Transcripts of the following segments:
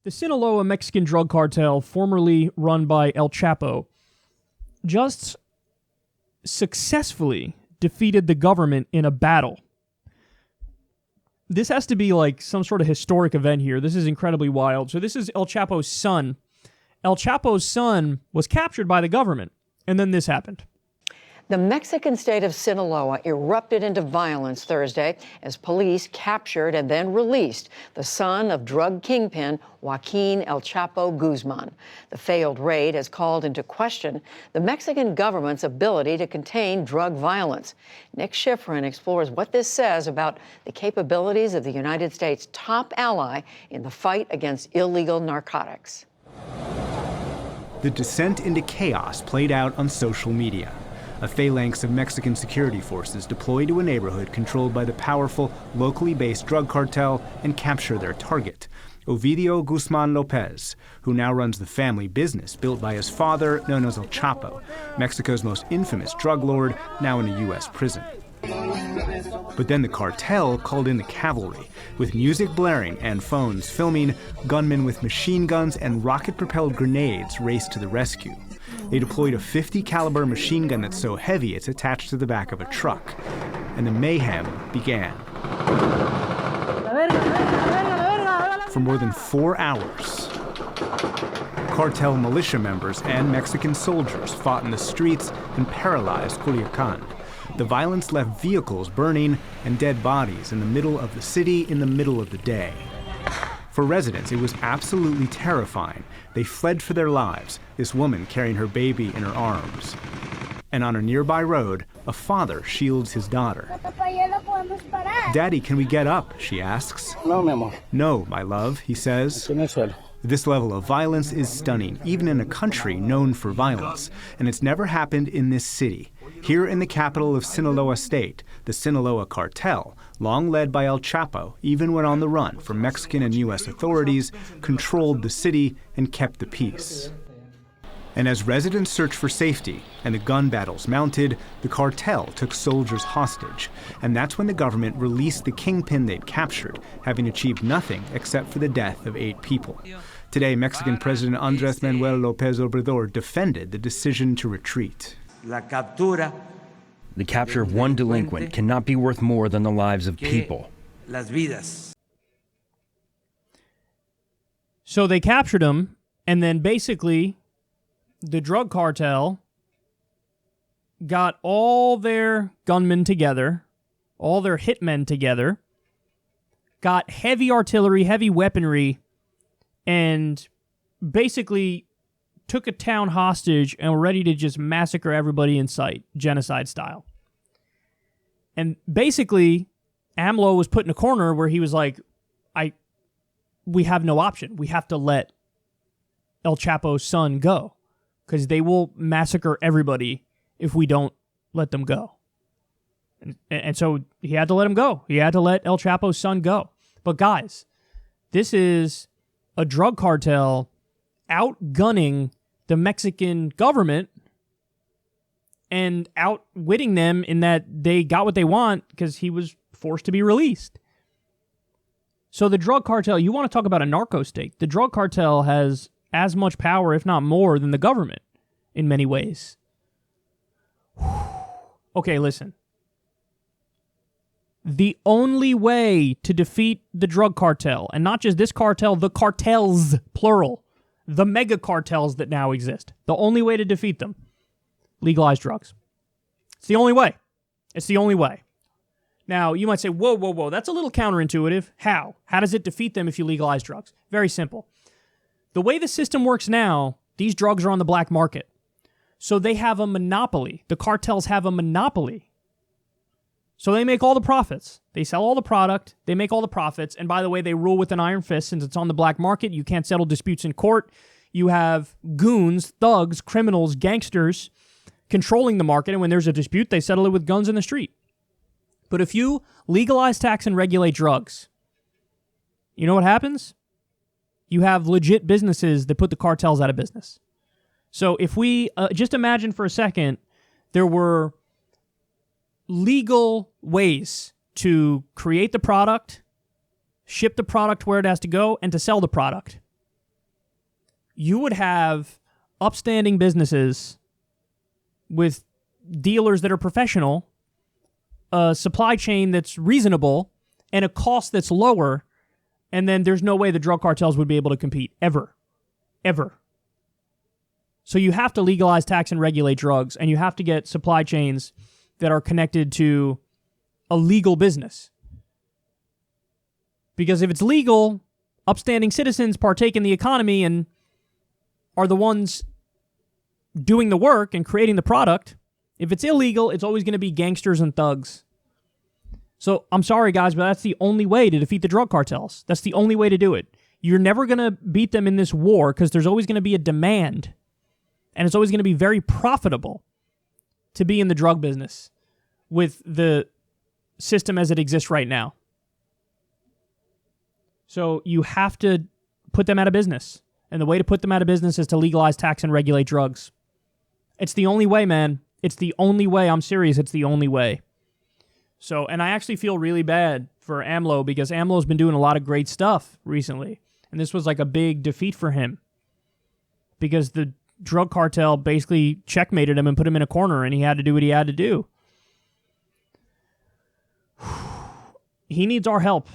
The Sinaloa Mexican drug cartel, formerly run by El Chapo, just successfully defeated the government in a battle. This has to be like some sort of historic event here. This is incredibly wild. So this is El Chapo's son. El Chapo's son was captured by the government, and then this happened. The Mexican state of Sinaloa erupted into violence Thursday as police captured and then released the son of drug kingpin Joaquin El Chapo Guzman. The failed raid has called into question the Mexican government's ability to contain drug violence. Nick Schifrin explores what this says about the capabilities of the United States' top ally in the fight against illegal narcotics. The descent into chaos played out on social media. A phalanx of Mexican security forces deploy to a neighborhood controlled by the powerful, locally based drug cartel and capture their target, Ovidio Guzman Lopez, who now runs the family business built by his father, known as El Chapo, Mexico's most infamous drug lord, now in a U.S. prison. But then the cartel called in the cavalry, with music blaring and phones filming. Gunmen with machine guns and rocket-propelled grenades raced to the rescue. They deployed a .50 caliber machine gun that's so heavy it's attached to the back of a truck. And the mayhem began. For more than 4 hours, cartel militia members and Mexican soldiers fought in the streets and paralyzed Culiacan. The violence left vehicles burning and dead bodies in the middle of the city in the middle of the day. For residents, it was absolutely terrifying. They fled for their lives, this woman carrying her baby in her arms. And on a nearby road, a father shields his daughter. "Daddy, can we get up?" she asks. No, mi amor. "No, my love," he says. This level of violence is stunning, even in a country known for violence. And it's never happened in this city. Here in the capital of Sinaloa State, the Sinaloa Cartel, long led by El Chapo, even when on the run from Mexican and U.S. authorities, controlled the city and kept the peace. And as residents searched for safety and the gun battles mounted, the cartel took soldiers hostage. And that's when the government released the kingpin they'd captured, having achieved nothing except for the death of 8 people. Today, Mexican President Andrés Manuel López Obrador defended the decision to retreat. The capture of one delinquent cannot be worth more than the lives of people. So they captured him, and then basically the drug cartel got all their gunmen together, all their hitmen together, got heavy artillery, heavy weaponry, and basically took a town hostage and were ready to just massacre everybody in sight, genocide style. And basically, AMLO was put in a corner where he was like, we have no option. We have to let El Chapo's son go, because they will massacre everybody if we don't let them go. And so he had to let him go. He had to let El Chapo's son go. But guys, this is a drug cartel outgunning the Mexican government and outwitting them in that they got what they want because he was forced to be released. So the drug cartel, you want to talk about a narco state, the drug cartel has as much power, if not more, than the government in many ways. Okay, listen. The only way to defeat the drug cartel, and not just this cartel, the cartels, plural, the mega cartels that now exist, the only way to defeat them, legalize drugs. It's the only way. It's the only way. Now, you might say, whoa, that's a little counterintuitive. How? How does it defeat them if you legalize drugs? Very simple. The way the system works now, these drugs are on the black market. So they have a monopoly. The cartels have a monopoly. So they make all the profits. They sell all the product. They make all the profits. And by the way, they rule with an iron fist since it's on the black market. You can't settle disputes in court. You have goons, thugs, criminals, gangsters controlling the market. And when there's a dispute, they settle it with guns in the street. But if you legalize, tax, and regulate drugs, you know what happens? You have legit businesses that put the cartels out of business. So if we just imagine for a second, there were legal ways to create the product, ship the product where it has to go, and to sell the product. you would have upstanding businesses with dealers that are professional, a supply chain that's reasonable, and a cost that's lower, and then there's no way the drug cartels would be able to compete, ever. Ever. So you have to legalize, tax, and regulate drugs, and you have to get supply chains that are connected to a legal business. Because if it's legal, upstanding citizens partake in the economy and are the ones doing the work and creating the product. If it's illegal, it's always going to be gangsters and thugs. So I'm sorry, guys, but that's the only way to defeat the drug cartels. That's the only way to do it. You're never going to beat them in this war because there's always going to be a demand. And it's always going to be very profitable to be in the drug business with the system as it exists right now. So you have to put them out of business. And the way to put them out of business is to legalize, tax, and regulate drugs. It's the only way, man. It's the only way. I'm serious. It's the only way. So, and I actually feel really bad for AMLO because AMLO's been doing a lot of great stuff recently. And this was like a big defeat for him because the drug cartel basically checkmated him and put him in a corner and he had to do what he had to do. He needs our help.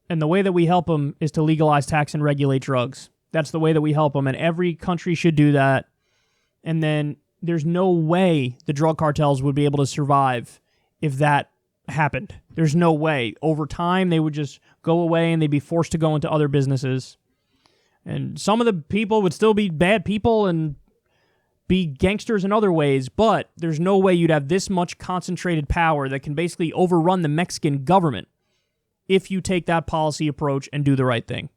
And the way that we help him is to legalize, tax, and regulate drugs. That's the way that we help him. And every country should do that. And then there's no way the drug cartels would be able to survive if that happened. There's no way. Over time, they would just go away and they'd be forced to go into other businesses. And some of the people would still be bad people and be gangsters in other ways, but there's no way you'd have this much concentrated power that can basically overrun the Mexican government if you take that policy approach and do the right thing.